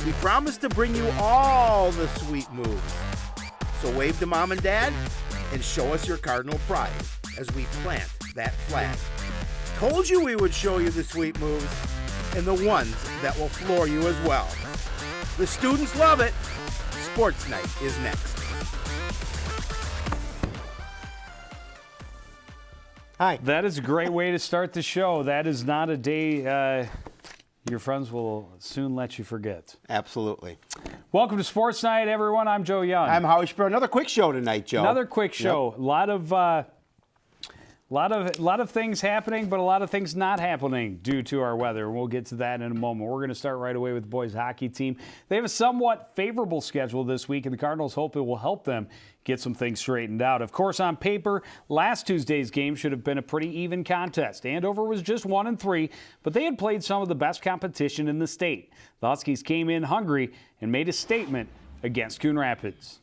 We promise to bring you all the sweet moves. So wave to Mom and Dad and show us your Cardinal pride as we plant that flag. Told you we would show you the sweet moves and the ones that will floor you as well. The students love it. Sports Night is next. Hi. That is a great way to start the show. That is not a day your friends will soon let you forget. Absolutely. Welcome to Sports Night, everyone. I'm Joe Young. I'm Howie Spiro. Another quick show tonight, Joe. Another quick show. Yep. A lot of things happening, but a lot of things not happening due to our weather. We'll get to that in a moment. We're going to start right away with the boys hockey team. They have a somewhat favorable schedule this week, and the Cardinals hope it will help them get some things straightened out. Of course, on paper, last Tuesday's game should have been a pretty even contest. Andover was just 1-3, but they had played some of the best competition in the state. The Huskies came in hungry and made a statement against Coon Rapids.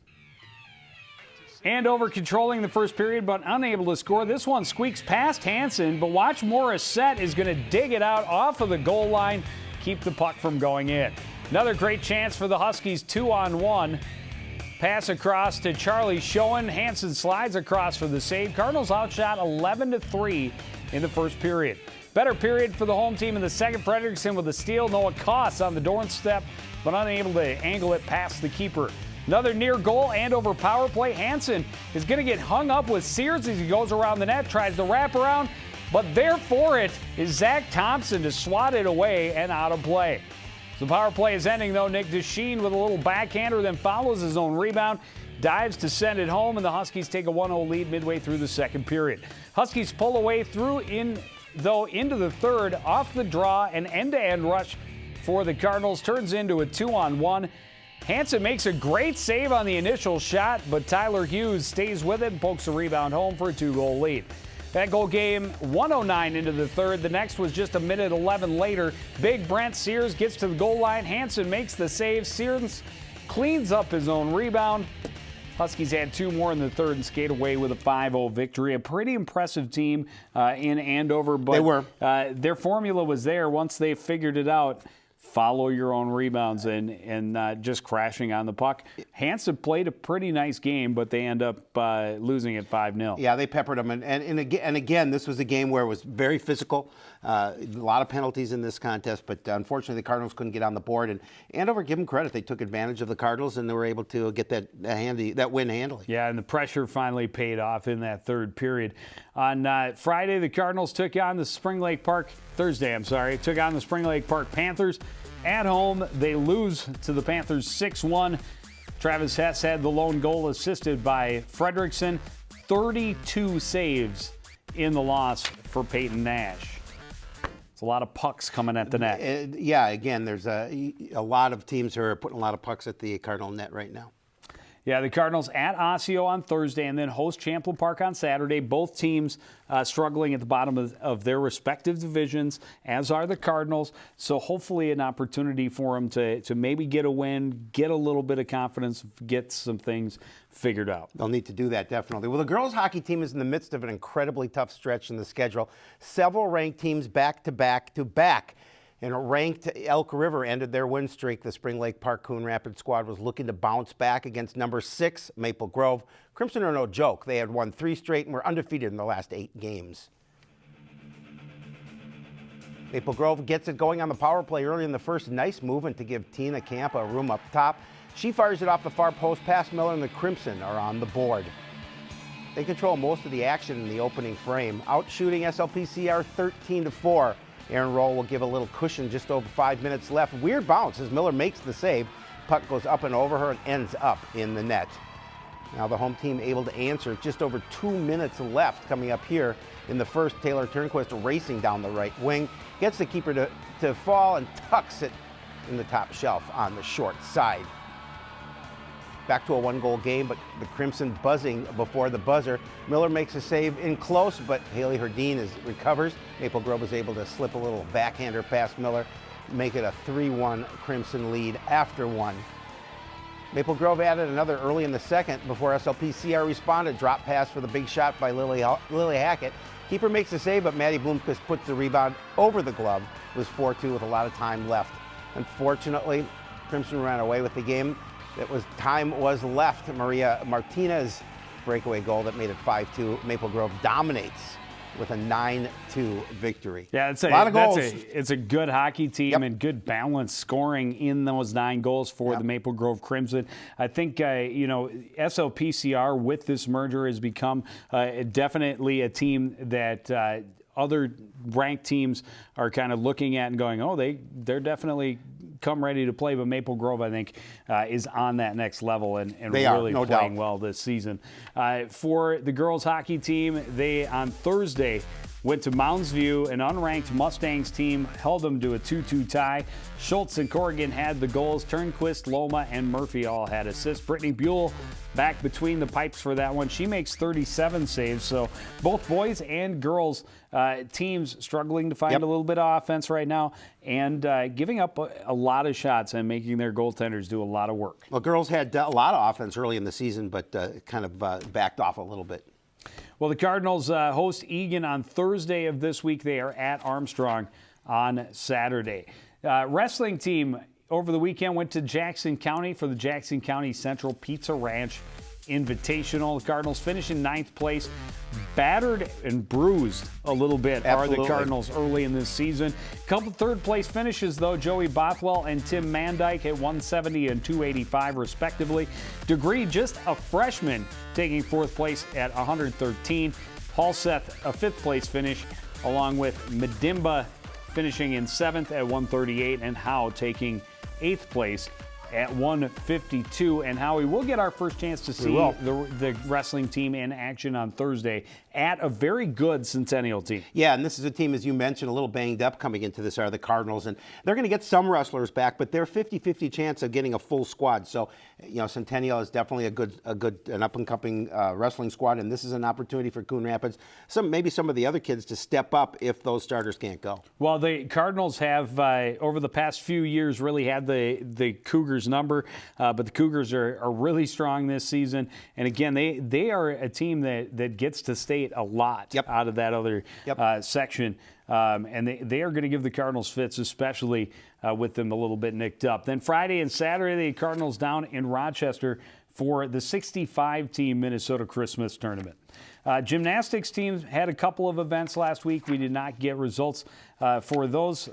Andover controlling the first period, but unable to score. This one squeaks past Hansen, but watch Morissette is going to dig it out off of the goal line, keep the puck from going in. Another great chance for the Huskies, 2-on-1. Pass across to Charlie Schoen. Hansen slides across for the save. Cardinals outshot 11-3 in the first period. Better period for the home team in the second. Fredrickson with a steal. Noah Koss on the doorstep, but unable to angle it past the keeper. Another near goal, Andover power play. Hansen is going to get hung up with Sears as he goes around the net, tries to wrap around, but there for it is Zach Thompson to swat it away and out of play. The power play is ending, though. Nick Deschene with a little backhander, then follows his own rebound, dives to send it home, and the Huskies take a 1-0 lead midway through the second period. Huskies pull away into the third, off the draw, an end-to-end rush for the Cardinals turns into a 2-on-1. Hansen makes a great save on the initial shot, but Tyler Hughes stays with it and pokes the rebound home for a 2-goal lead. That goal game 1:09 into the third. The next was just a minute 11 later. Big Brent Sears gets to the goal line. Hansen makes the save. Sears cleans up his own rebound. Huskies had two more in the third and skate away with a 5-0 victory. A pretty impressive team in Andover, but they were. Their formula was there once they figured it out. Follow your own rebounds and just crashing on the puck. Hansen played a pretty nice game, but they end up losing at 5-0. Yeah, they peppered them. And again, this was a game where it was very physical. A lot of penalties in this contest, but unfortunately the Cardinals couldn't get on the board. And Andover, give them credit. They took advantage of the Cardinals, and they were able to get that win handily. Yeah, and the pressure finally paid off in that third period. On Friday, the Cardinals took on the Spring Lake Park Panthers. At home, they lose to the Panthers 6-1. Travis Hess had the lone goal, assisted by Fredrickson. 32 saves in the loss for Peyton Nash. It's a lot of pucks coming at the net. Again, there's a lot of teams who are putting a lot of pucks at the Cardinal net right now. Yeah, the Cardinals at Osseo on Thursday and then host Champlin Park on Saturday. Both teams struggling at the bottom of their respective divisions, as are the Cardinals. So hopefully an opportunity for them to maybe get a win, get a little bit of confidence, get some things figured out. They'll need to do that, definitely. Well, the girls hockey team is in the midst of an incredibly tough stretch in the schedule. Several ranked teams back-to-back. And ranked Elk River ended their win streak. The Spring Lake Park Coon Rapids squad was looking to bounce back against number 6, Maple Grove. Crimson are no joke. They had won 3 straight and were undefeated in the last 8 games. Maple Grove gets it going on the power play early in the first. Nice movement to give Tina Camp a room up top. She fires it off the far post past Miller, and the Crimson are on the board. They control most of the action in the opening frame, outshooting SLPCR 13-4. Aaron Roll will give a little cushion just over 5 minutes left. Weird bounce as Miller makes the save. Puck goes up and over her and ends up in the net. Now the home team able to answer. Just over 2 minutes left coming up here in the first. Taylor Turnquist racing down the right wing. Gets the keeper to fall and tucks it in the top shelf on the short side. Back to a 1-goal game, but the Crimson buzzing before the buzzer. Miller makes a save in close, but Haley Herdeen recovers. Maple Grove is able to slip a little backhander past Miller, make it a 3-1 Crimson lead after 1. Maple Grove added another early in the second before SLPCR responded. Drop pass for the big shot by Lily Hackett. Keeper makes a save, but Maddie Bloomquist puts the rebound over the glove. It was 4-2 with a lot of time left. Unfortunately, Crimson ran away with the game. Time was left. Maria Martinez breakaway goal that made it 5-2. Maple Grove dominates with a 9-2 victory. Yeah, it's a lot of goals. It's a good hockey team and good balance scoring in those 9 goals for the Maple Grove Crimson. I think, SLPCR with this merger has become definitely a team that other ranked teams are kind of looking at and going, they're definitely come ready to play. But Maple Grove, I think, is on that next level and really playing well this season. For the girls hockey team, they on Thursday went to Mounds View, an unranked Mustangs team, held them to a 2-2 tie. Schultz and Corrigan had the goals. Turnquist, Loma, and Murphy all had assists. Brittany Buell back between the pipes for that one. She makes 37 saves. So both boys and girls teams struggling to find a little bit of offense right now and giving up a lot of shots and making their goaltenders do a lot of work. Well, girls had a lot of offense early in the season, but kind of backed off a little bit. Well, the Cardinals host Egan on Thursday of this week. They are at Armstrong on Saturday. Wrestling team over the weekend went to Jackson County for the Jackson County Central Pizza Ranch Invitational. The Cardinals finish in 9th place. Battered and bruised a little bit are the Cardinals early in this season. Couple third-place finishes, though. Joey Bothwell and Tim Mandyke at 170 and 285, respectively. Degree, just a freshman, taking 4th place at 113. Halseth, a 5th-place finish, along with Medimba finishing in 7th at 138, and Howe taking 8th place at 152. And Howie, we'll get our first chance to see the wrestling team in action on Thursday at a very good Centennial team. Yeah, and this is a team, as you mentioned, a little banged up coming into this are the Cardinals, and they're going to get some wrestlers back, but they're 50-50 chance of getting a full squad. So, Centennial is definitely an up-and-coming wrestling squad, and this is an opportunity for Coon Rapids, maybe some of the other kids to step up if those starters can't go. Well, the Cardinals have, over the past few years, really had the Cougars number, but the Cougars are really strong this season, and again, they are a team that gets to state a lot out of that other section, and they are going to give the Cardinals fits, especially with them a little bit nicked up. Then Friday and Saturday, the Cardinals down in Rochester for the 65-team Minnesota Christmas Tournament. Gymnastics teams had a couple of events last week. We did not get results for those,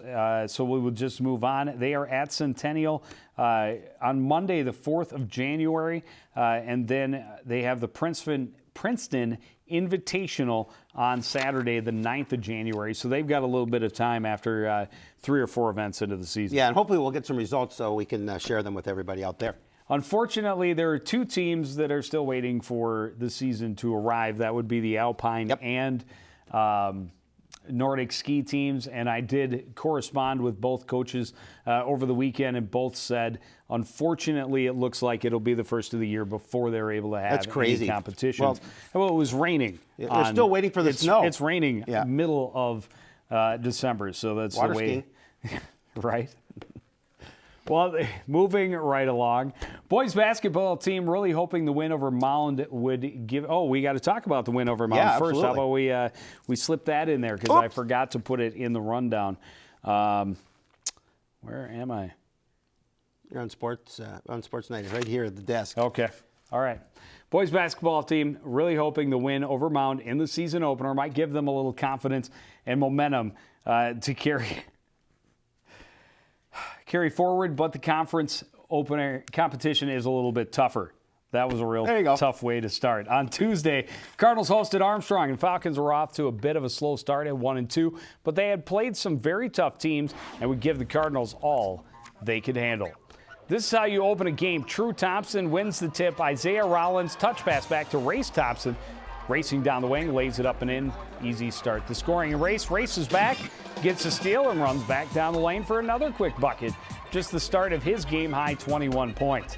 so we will just move on. They are at Centennial on Monday, the 4th of January, and then they have the Princeton Invitational on Saturday, the 9th of January. So they've got a little bit of time after 3 or 4 events into the season. Yeah, and hopefully we'll get some results so we can share them with everybody out there. Unfortunately, there are 2 teams that are still waiting for the season to arrive. That would be the Alpine and Nordic ski teams, and I did correspond with both coaches over the weekend, and both said, unfortunately, it looks like it'll be the first of the year before they're able to have any competitions. Well, it was raining. They're still waiting for the snow. It's raining middle of December, so that's water the way. Right? Well, moving right along, boys basketball team really hoping the win over Mound would give. Oh, we got to talk about the win over Mound first. How about we slip that in there because I forgot to put it in the rundown. Where am I? You're on Sportsnight, right here at the desk. Okay, all right. Boys basketball team really hoping the win over Mound in the season opener might give them a little confidence and momentum to carry forward, but the conference opener competition is a little bit tougher. That was a real tough way to start. On Tuesday, Cardinals hosted Armstrong, and Falcons were off to a bit of a slow start at 1-2, but they had played some very tough teams and would give the Cardinals all they could handle. This is how you open a game. True Thompson wins the tip. Isaiah Rollins touch pass back to Race Thompson. Racing down the wing, lays it up and in. Easy start. The scoring races back, gets a steal, and runs back down the lane for another quick bucket. Just the start of his game-high 21 points.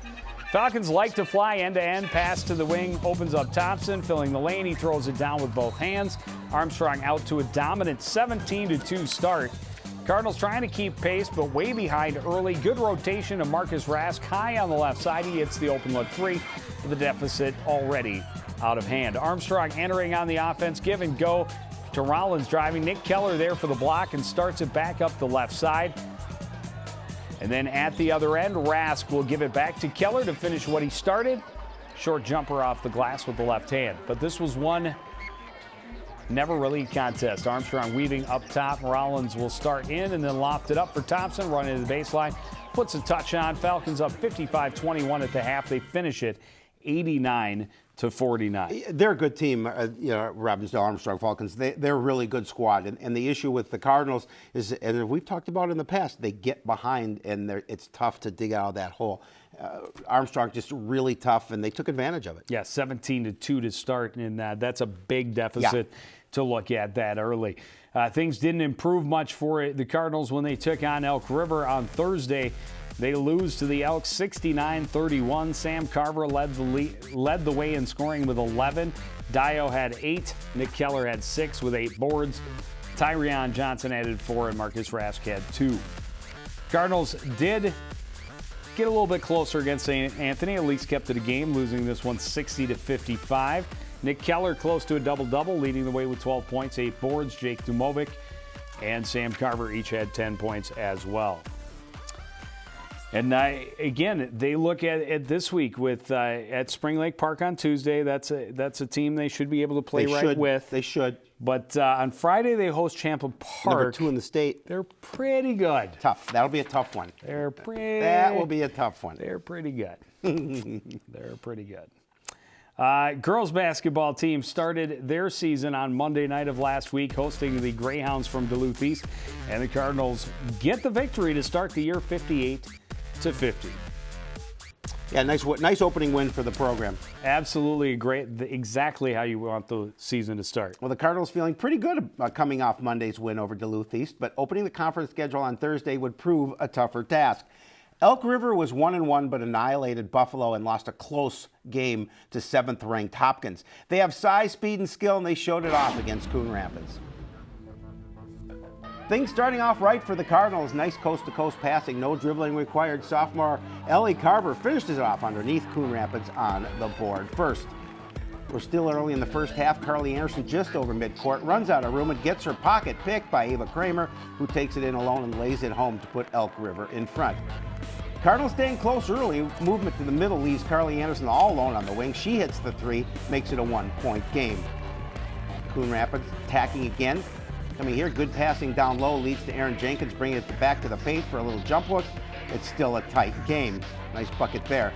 Falcons like to fly end-to-end. Pass to the wing, opens up Thompson, filling the lane. He throws it down with both hands. Armstrong out to a dominant 17-2 start. Cardinals trying to keep pace, but way behind early. Good rotation of Marcus Rask high on the left side. He hits the open look 3 with the deficit already out of hand. Armstrong entering on the offense, give and go to Rollins driving. Nick Keller there for the block and starts it back up the left side. And then at the other end, Rask will give it back to Keller to finish what he started. Short jumper off the glass with the left hand. But this was one never really contest. Armstrong weaving up top. Rollins will start in and then loft it up for Thompson. Run into the baseline. Puts a touch on. Falcons up 55-21 at the half. They finish it 89-49. They're a good team, Robbinsdale Armstrong Falcons. They're a really good squad. And the issue with the Cardinals is, and we've talked about in the past, they get behind and it's tough to dig out of that hole. Armstrong just really tough, and they took advantage of it. Yeah, 17-2 to start, and that's a big deficit to look at that early. Things didn't improve much for the Cardinals when they took on Elk River on Thursday. They lose to the Elks 69-31. Sam Carver led the way in scoring with 11. Dio had 8. Nick Keller had 6 with 8 boards. Tyrion Johnson added 4, and Marcus Rask had 2. Cardinals did get a little bit closer against St. Anthony, at least kept it a game, losing this one 60-55. Nick Keller close to a double-double, leading the way with 12 points, 8 boards. Jake Dumovic and Sam Carver each had 10 points as well. And again, they look at this week with at Spring Lake Park on Tuesday. That's a team they should be able to play with. They should. But on Friday they host Champlin Park. Number 2 in the state. They're pretty good. Tough. That'll be a tough one. That will be a tough one. They're pretty good. They're pretty good. Girls basketball team started their season on Monday night of last week, hosting the Greyhounds from Duluth East, and the Cardinals get the victory to start the year 58-50. Yeah, nice opening win for the program. Absolutely exactly how you want the season to start. Well, the Cardinals feeling pretty good coming off Monday's win over Duluth East, but opening the conference schedule on Thursday would prove a tougher task. Elk River was 1-1 but annihilated Buffalo and lost a close game to 7th-ranked Hopkins. They have size, speed, and skill, and they showed it off against Coon Rapids. Things starting off right for the Cardinals. Nice coast-to-coast passing, no dribbling required. Sophomore Ellie Carver finishes it off underneath Coon Rapids on the board first. We're still early in the first half. Carly Anderson just over midcourt, runs out of room and gets her pocket picked by Ava Kramer, who takes it in alone and lays it home to put Elk River in front. Cardinals staying close early. Movement to the middle leaves Carly Anderson all alone on the wing. She hits the 3, makes it a 1-point game. Coon Rapids attacking again. Coming here, good passing down low leads to Aaron Jenkins, bringing it back to the paint for a little jump hook. It's still a tight game. Nice bucket there.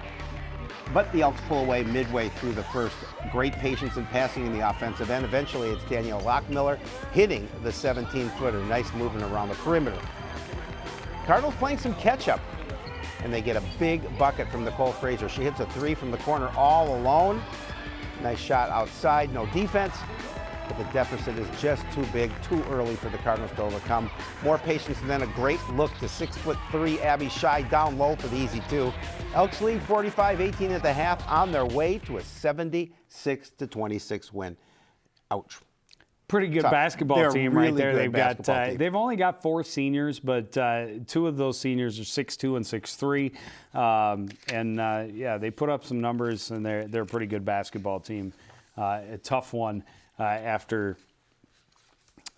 But the Elks pull away midway through the first. Great patience and passing in the offensive end. Eventually, it's Danielle Lockmiller hitting the 17-footer. Nice movement around the perimeter. Cardinals playing some catch-up, and they get a big bucket from Nicole Fraser. She hits a 3 from the corner all alone. Nice shot outside, no defense. But the deficit is just too big, too early for the Cardinals to overcome. More patience and then a great look to 6'3" Abby Shy down low for the easy 2. Elks lead 45-18 at the half, on their way to a 76-26 win. Ouch. Pretty good basketall team right there. They've only got 4 seniors, but 2 of those seniors are 6'2" and 6'3", they put up some numbers, and they're a pretty good basketball team. A tough one after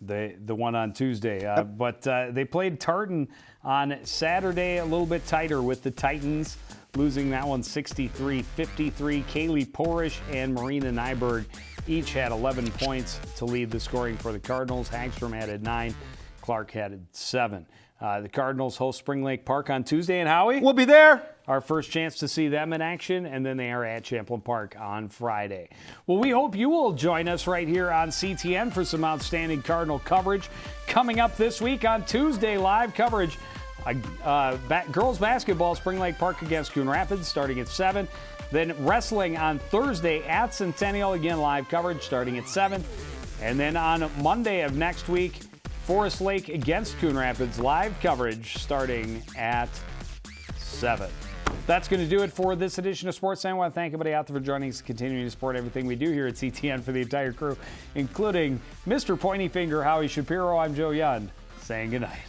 the one on Tuesday, but they played Tartan on Saturday, a little bit tighter with the Titans, losing that one 63-53. Kaylee Porish and Marina Nyberg each had 11 points to lead the scoring for the Cardinals. Hagstrom added 9. Clark added 7. The Cardinals host Spring Lake Park on Tuesday, and Howie? We'll be there. Our first chance to see them in action, and then they are at Champlin Park on Friday. Well, we hope you will join us right here on CTN for some outstanding Cardinal coverage. Coming up this week on Tuesday, live coverage. Girls basketball, Spring Lake Park against Coon Rapids, starting at 7. Then wrestling on Thursday at Centennial, again live coverage starting at 7. And then on Monday of next week, Forest Lake against Coon Rapids, live coverage starting at 7. That's going to do it for this edition of Sportsnight. I want to thank everybody out there for joining us, continuing to support everything we do here at CTN for the entire crew, including Mr. Pointy Finger, Howie Shapiro. I'm Joe Young, saying goodnight.